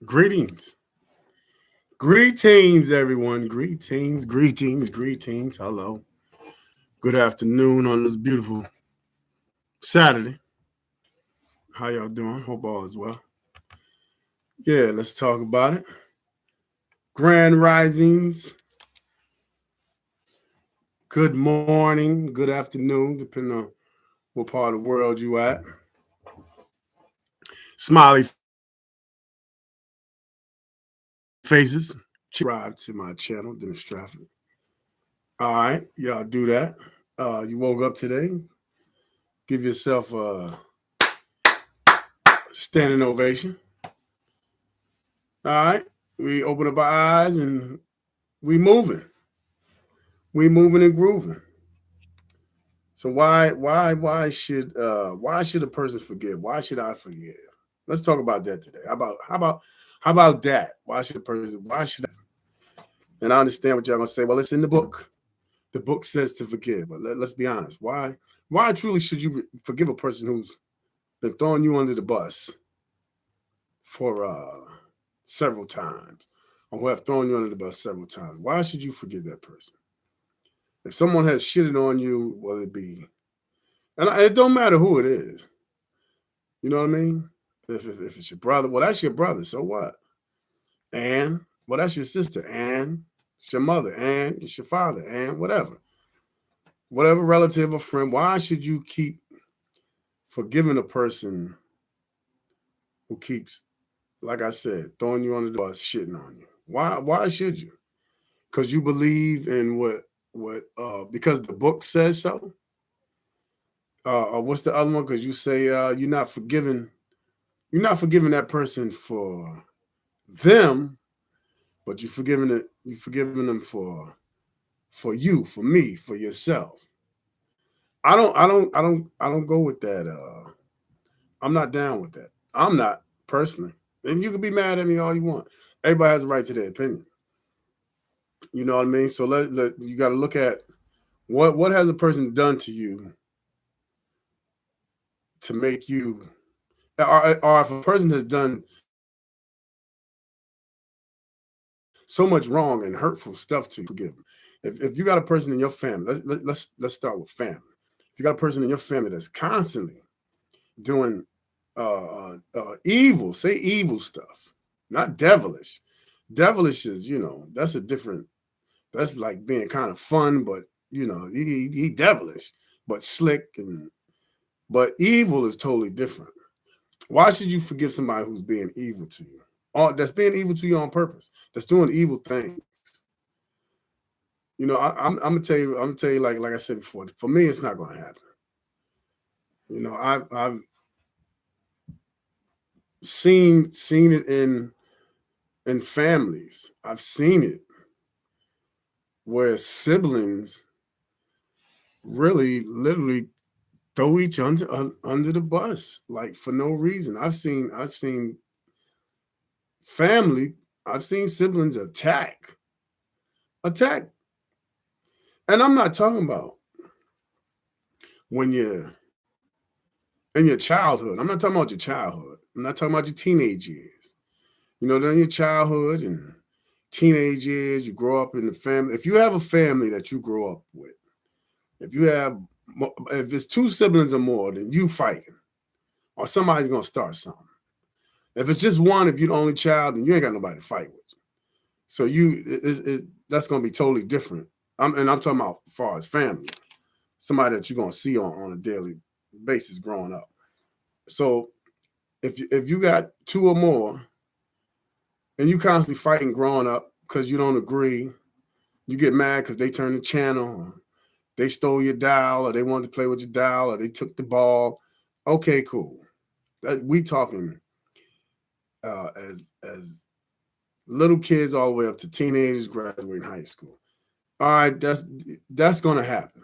Greetings. Greetings, everyone. Greetings, greetings, greetings. Hello. Good afternoon on this beautiful Saturday. How y'all doing? Hope all is well. Yeah, let's talk about it. Grand risings. Good morning, good afternoon, depending on what part of the world you at. Smiley faces. Subscribe to my channel, Dennis Stradford. All right, y'all do that. You woke up today. Give yourself a standing ovation. All right. We open up our eyes and we moving. We moving and grooving. So why should a person forgive? Why should I forgive? Let's talk about that today. How about that? Why should I? And I understand what y'all gonna say. Well, it's in the book. The book says to forgive. But let's be honest. Why truly should you forgive a person who's been throwing you under the bus for several times, or who have thrown you under the bus several times? Why should you forgive that person? If someone has shitted on you, whether it be, and it don't matter who it is, you know what I mean? If it's your brother, well, that's your brother. So what? And well, that's your sister. And it's your mother. And it's your father. And whatever relative or friend. Why should you keep forgiving a person who keeps, like I said, throwing you under the bus, shitting on you? Why should you? Because you believe in because the book says so. Or what's the other one? Because you say you're not forgiving that person for them, but you're forgiving them for you, for me, for yourself. I don't go with that. I'm not down with that. I'm not personally. And you can be mad at me all you want. Everybody has a right to their opinion. You know what I mean? So you got to look at what has a person done to you to make you, or if a person has done so much wrong and hurtful stuff to you, forgive them. If you got a person in your family, let's start with family. If you got a person in your family that's constantly doing evil, say evil stuff, not devilish. Devilish is, that's a different. That's like being kind of fun, but he devilish, but slick, but evil is totally different. Why should you forgive somebody who's being evil to you? Or that's being evil to you on purpose. That's doing evil things. I'm gonna tell you. I'm gonna tell you, like I said before. For me, it's not gonna happen. I've seen it in families. I've seen it where siblings really, literally throw each under the bus, like for no reason. I've seen family. I've seen siblings attack, and I'm not talking about when you're in your childhood. I'm not talking about your childhood. I'm not talking about your teenage years. During your childhood and teenage years, you grow up in the family. If you have a family that you grow up with, if you have, if it's two siblings or more, then you fighting, or somebody's gonna start something. If it's just one, if you're the only child, then you ain't got nobody to fight with. So that's gonna be totally different. I'm talking about as far as family, somebody that you're gonna see on a daily basis growing up. So if you got two or more, and you constantly fighting growing up because you don't agree, you get mad because they turned the channel, or they stole your doll, or they wanted to play with your doll, or they took the ball. Okay, cool. We talking as little kids all the way up to teenagers graduating high school. All right, that's gonna happen.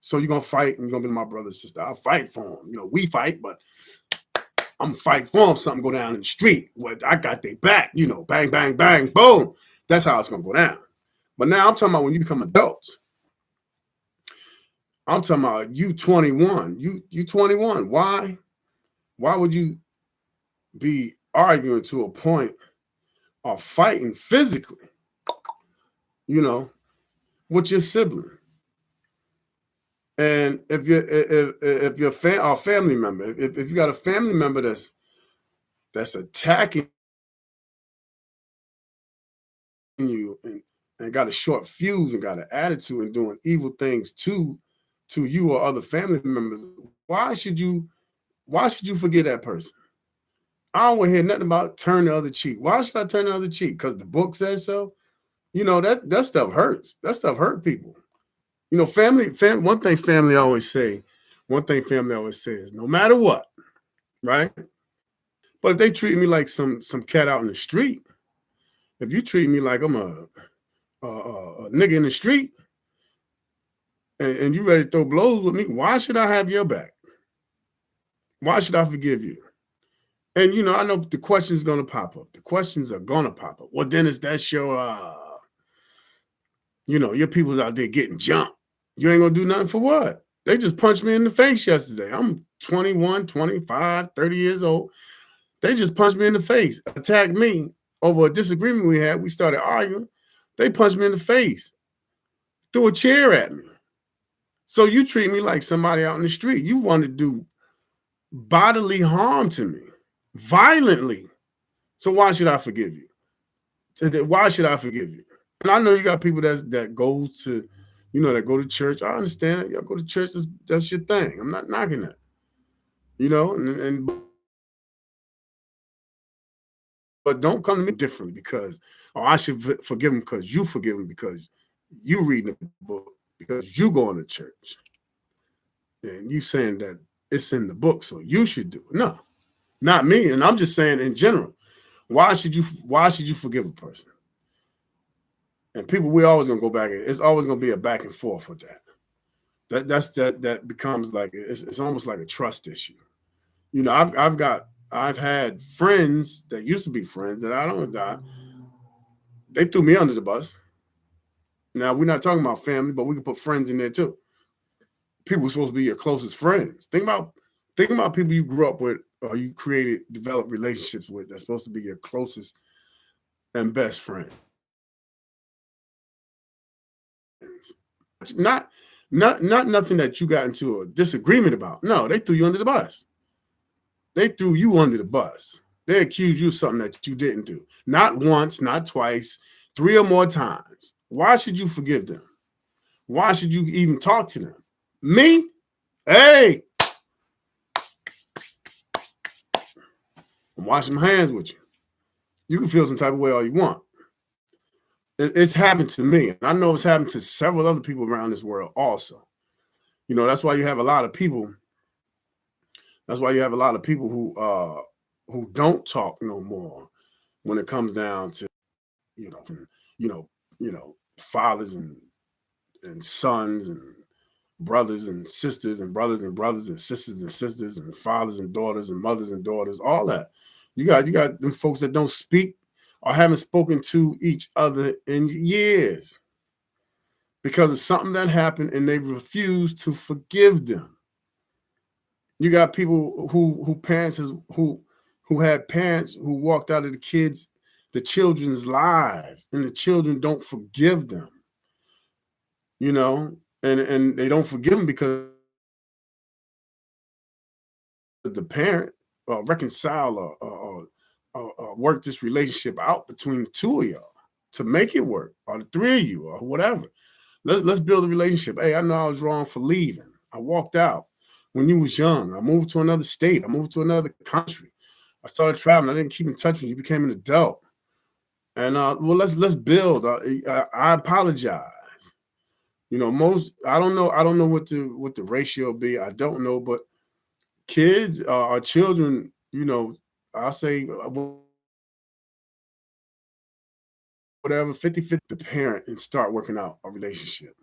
So you're gonna fight, and you're gonna be my brother and sister. I'll fight for them. We fight, but I'm gonna fight for them. Something go down in the street. Well, I got their back. Bang, bang, bang, boom. That's how it's gonna go down. But now I'm talking about when you become adults. I'm talking about you 21. You 21. Why? Why would you be arguing to a point of fighting physically, you know, with your sibling? And if your family member, if you got a family member that's attacking you and got a short fuse and got an attitude and doing evil things to you or other family members, why should you forget that person? I don't want to hear nothing about turn the other cheek. Why should I turn the other cheek? Because the book says so. That stuff hurts. That stuff hurt people. One thing family always say, is no matter what, right? But if they treat me like some cat out in the street, if you treat me like I'm a nigga in the street and you ready to throw blows with me, why should I have your back? Why should I forgive you? And I know the question's gonna pop up. The questions are gonna pop up. Well, Dennis, that's your people's out there getting jumped. You ain't gonna do nothing for what? They just punched me in the face yesterday. I'm 21, 25, 30 years old. They just punched me in the face, attacked me over a disagreement we had. We started arguing. They punched me in the face, threw a chair at me. So you treat me like somebody out in the street. You want to do bodily harm to me, violently. So why should I forgive you? Why should I forgive you? And I know you got people that goes to, that go to church. I understand it. Y'all go to church. That's your thing. I'm not knocking that. But don't come to me differently because I should forgive them because you forgive them because you reading the book because you going to church and you saying that it's in the book so you should do it. No, not me. And I'm just saying in general, why should you forgive a person? And people, we're always gonna go back. It's always gonna be a back and forth with that. That becomes like it's almost like a trust issue. I've had friends that used to be friends that I don't die. They threw me under the bus. Now we're not talking about family, but we can put friends in there too. People are supposed to be your closest friends. Think about people you grew up with or you developed relationships with that's supposed to be your closest and best friends. Not nothing that you got into a disagreement about. No, they threw you under the bus. They threw you under the bus. They accused you of something that you didn't do. Not once, not twice, 3 or more times. Why should you forgive them? Why should you even talk to them? Me? Hey! I'm washing my hands with you. You can feel some type of way all you want. It's happened to me. And I know it's happened to several other people around this world also. That's why you have a lot of people. That's why you have a lot of people who don't talk no more when it comes down to you know you know fathers and sons and brothers and sisters and brothers and sisters and fathers and daughters and mothers and daughters, all that. You got them folks that don't speak or haven't spoken to each other in years because of something that happened and they refuse to forgive them. You got people who had parents who walked out of the children's lives, and the children don't forgive them. And they don't forgive them because the parent reconcile or work this relationship out between the two of y'all to make it work, or the three of you, or whatever. Let's build a relationship. Hey, I know I was wrong for leaving. I walked out when you was young. I moved to another state. I moved to another country. I started traveling. I didn't keep in touch with you. You became an adult. And let's build. I apologize. I don't know what the ratio be. I don't know, but kids or children, I'll say whatever 50-50 the parent and start working out a relationship.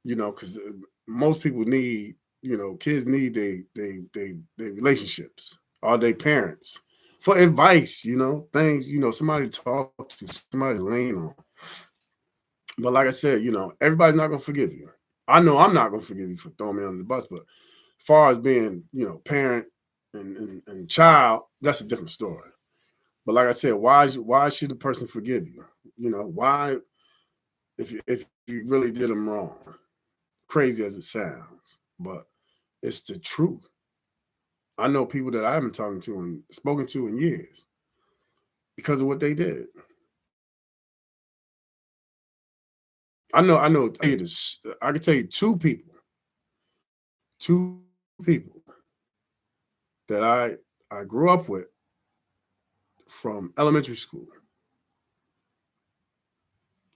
Because most people need, kids need they relationships or their parents for advice, things, somebody to talk to, somebody to lean on. But like I said, everybody's not gonna forgive you. I know I'm not gonna forgive you for throwing me under the bus, but As far as being, parent and child, that's a different story. But like I said, why should the person forgive you? Why, if you really did them wrong, crazy as it sounds, but it's the truth. I know people that I haven't talked to and spoken to in years because of what they did. I know. I can tell you two people that I grew up with from elementary school,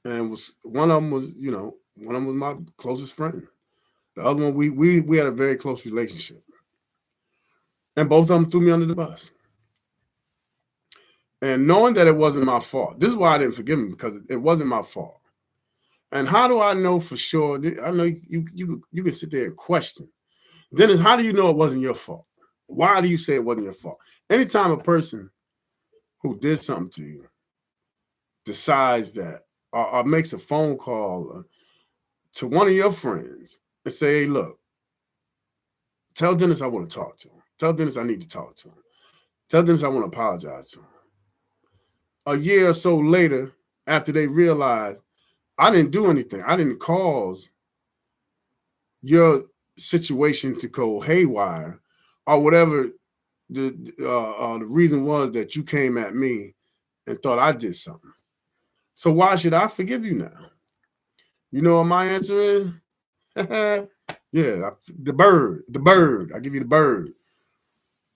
and was one of them was one of them was my closest friend. The other one we had a very close relationship, and both of them threw me under the bus. And knowing that it wasn't my fault, this is why I didn't forgive him, because it wasn't my fault. And how do I know for sure? I know you can sit there and question. Dennis, how do you know it wasn't your fault? Why do you say it wasn't your fault? Anytime a person who did something to you decides that, or makes a phone call to one of your friends and say, "Hey, look, tell Dennis I want to talk to him. Tell Dennis I need to talk to him. Tell Dennis I want to apologize to him." A year or so later, after they realize I didn't do anything, I didn't cause your situation to go haywire, or whatever the reason was that you came at me and thought I did something. So why should I forgive you now? You know what my answer is? Yeah, the bird. I give you the bird.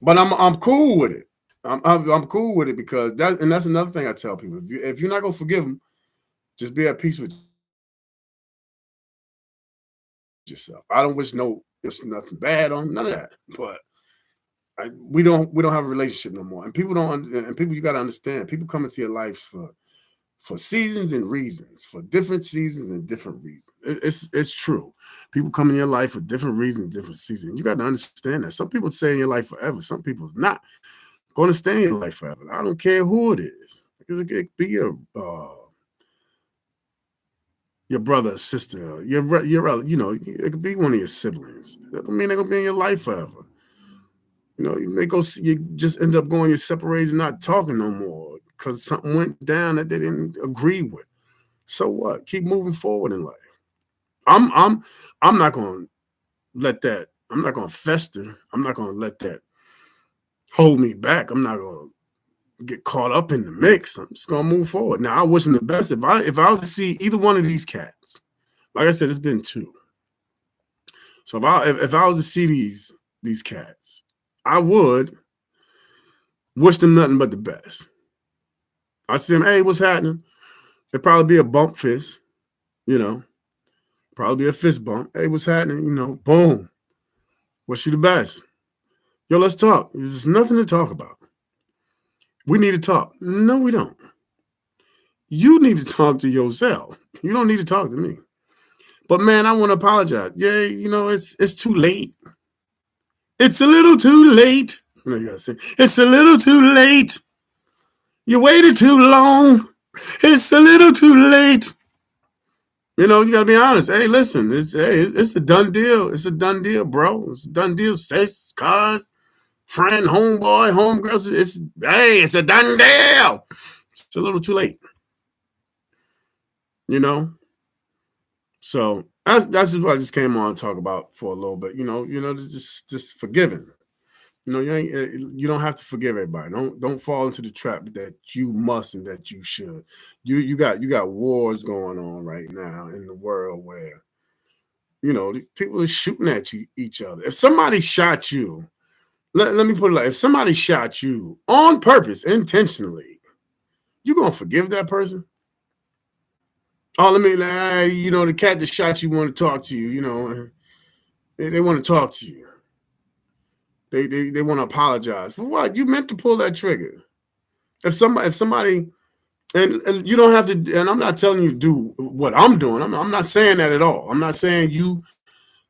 But I'm cool with it. I'm cool with it, because that's another thing I tell people. If you're not gonna forgive them, just be at peace with yourself. I don't wish there's nothing bad on none of that. But we don't have a relationship no more. And people don't. And people, you got to understand. People come into your life for seasons and reasons, for different seasons and different reasons. It's true. People come in your life for different reasons, different seasons. You got to understand that. Some people stay in your life forever. Some people not going to stay in your life forever. I don't care who it is. Because it could be your brother or sister, it could be one of your siblings. That don't mean they're gonna be in your life forever. You may go see, you just end up going your separate ways and not talking no more because something went down that they didn't agree with. So what? Keep moving forward in life. I'm not gonna let that. I'm not gonna fester. I'm not gonna let that hold me back. I'm not gonna get caught up in the mix. I'm just gonna move forward. Now I wish them the best. If I was to see either one of these cats, like I said, it's been two. So if I was to see these cats, I would wish them nothing but the best. I see them, hey, what's happening? It'd probably be a bump fist, you know, probably be a fist bump. Hey, what's happening? Boom. Wish you the best. Yo, let's talk. There's nothing to talk about. We need to talk. No, we don't. You need to talk to yourself. You don't need to talk to me. But man, I want to apologize. Yeah, it's too late. It's a little too late. You gotta say, it's a little too late. You waited too long. It's a little too late. You gotta be honest. Hey, listen, it's a done deal. It's a done deal, bro. It's a done deal. Sex, cars, friend, homeboy, homegirls. It's a done deal. It's a little too late. So that's just what I just came on to talk about for a little bit. Just forgiving. You don't have to forgive everybody. Don't fall into the trap that you must and that you should. You got wars going on right now in the world where people are shooting at each other. If somebody shot you, let me put it like, if somebody shot you on purpose, intentionally, you gonna forgive that person? Oh, the cat that shot you want to talk to you. They want to talk to you. They want to apologize for what? You meant to pull that trigger. If somebody, and you don't have to, and I'm not telling you to do what I'm doing. I'm not saying that at all. I'm not saying you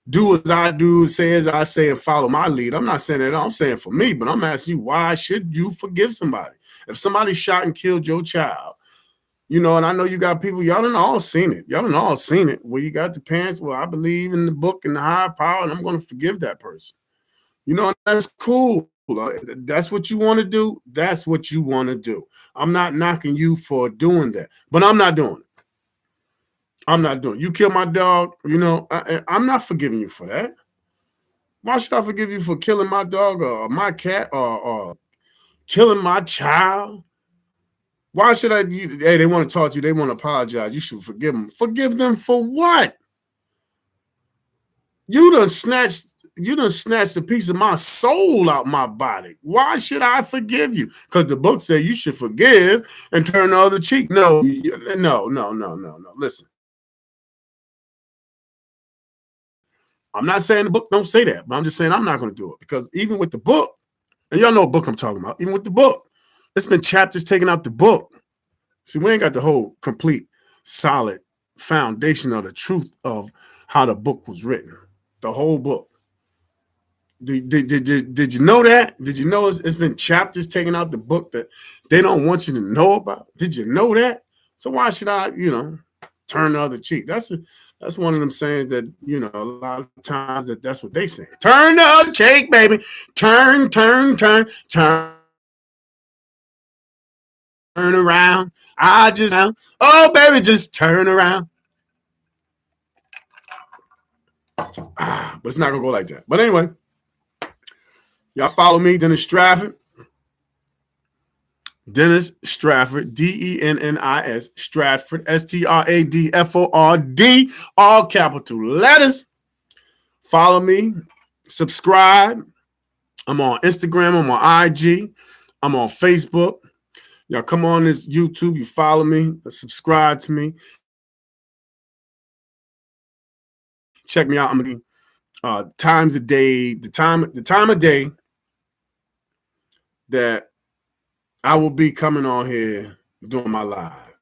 do as I do, say as I say, and follow my lead. I'm not saying that at all. I'm saying for me, but I'm asking you, why should you forgive somebody? If somebody shot and killed your child, and I know you got people, y'all done all seen it. Y'all done all seen it. Where you got the parents, well, I believe in the book and the higher power, and I'm going to forgive that person. You know, that's cool. That's what you want to do. That's what you want to do. I'm not knocking you for doing that, but I'm not doing it. I'm not doing it. You kill my dog, you know, I'm not forgiving you for that. Why should I forgive you for killing my dog or my cat or killing my child? Why should I? Hey, they want to talk to you. They want to apologize. You should forgive them. Forgive them for what? You done snatched. You done snatched a piece of my soul out my body. Why should I forgive you? Because the book said you should forgive and turn the other cheek. No, no. Listen, I'm not saying the book don't say that, but I'm just saying I'm not going to do it because even with the book, and y'all know what book I'm talking about. Even with the book, it's been chapters taken out the book. See, we ain't got the whole complete, solid foundation of the truth of how the book was written. The whole book. Did you know that? Did you know it's been chapters taken out the book that they don't want you to know about? Did you know that? So why should I, turn the other cheek? That's one of them sayings that, a lot of times that's what they say. Turn the other cheek, baby. Turn around. Oh, baby, just turn around. But it's not going to go like that. But anyway, y'all follow me, Dennis Stradford. Dennis Stradford, Dennis, Stradford, Stradford, all capital letters. Follow me, subscribe. I'm on Instagram, I'm on IG, I'm on Facebook. Y'all come on this YouTube, you follow me, subscribe to me. Check me out. I'm gonna times a day, the time of day that I will be coming on here doing my live.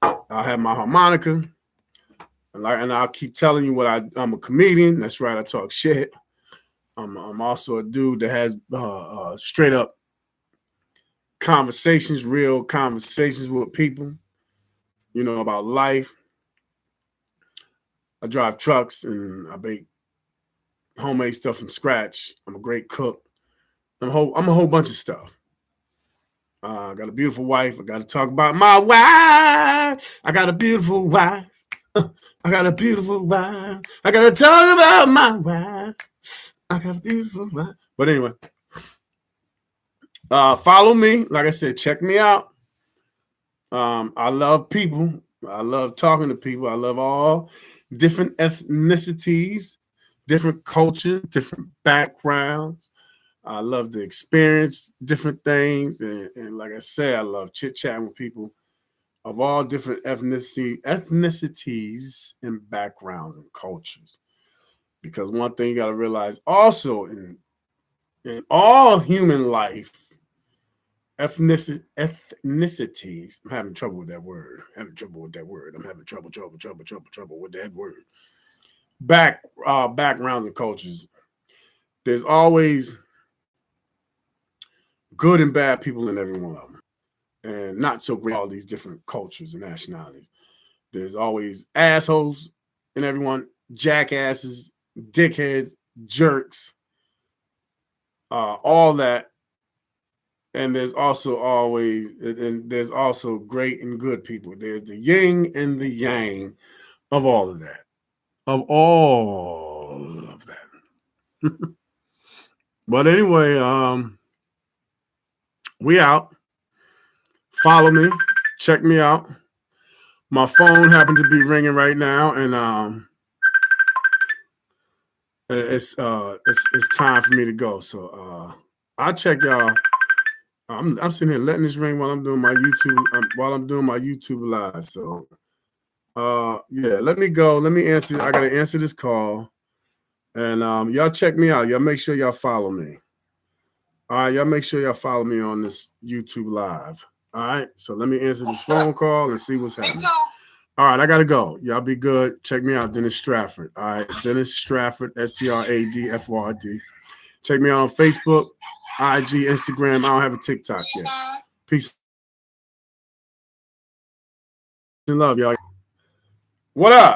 I'll have my harmonica, and I'll keep telling you I'm a comedian. That's right, I talk shit. I'm also a dude that has straight up conversations, real conversations with people, about life. I drive trucks and I bake homemade stuff from scratch. I'm a great cook. I'm a whole bunch of stuff. I got a beautiful wife. I got to talk about my wife. I got a beautiful wife. I got a beautiful wife. I got to talk about my wife. I got a beautiful wife. But anyway, follow me. Like I said, check me out. I love people. I love talking to people. I love all different ethnicities, different cultures, different backgrounds. I love to experience different things. And like I said, I love chit-chatting with people of all different ethnicities and backgrounds and cultures. Because one thing you got to realize also in all human life, ethnicities. I'm having trouble with that word. I'm having trouble with that word. Backgrounds and cultures. There's always good and bad people in every one of them, and not so great. All these different cultures and nationalities. There's always assholes in everyone, jackasses, dickheads, jerks, all that. And there's also great and good people. There's the yin and the yang of all of that. Of all of that. But anyway, we out. Follow me. Check me out. My phone happened to be ringing right now, and it's time for me to go. So I'll check y'all. I'm sitting here letting this ring while I'm doing my YouTube live. So yeah, let me go. Let me answer. I gotta answer this call. And y'all check me out. Y'all make sure y'all follow me. All right, y'all make sure y'all follow me on this YouTube live. All right, so let me answer this phone call and see what's happening. All right, I gotta go. Y'all be good. Check me out, Dennis Stradford. All right, Dennis Stradford, Stradford. Check me out on Facebook, IG, Instagram. I don't have a TikTok yet. Peace and love, y'all. What up?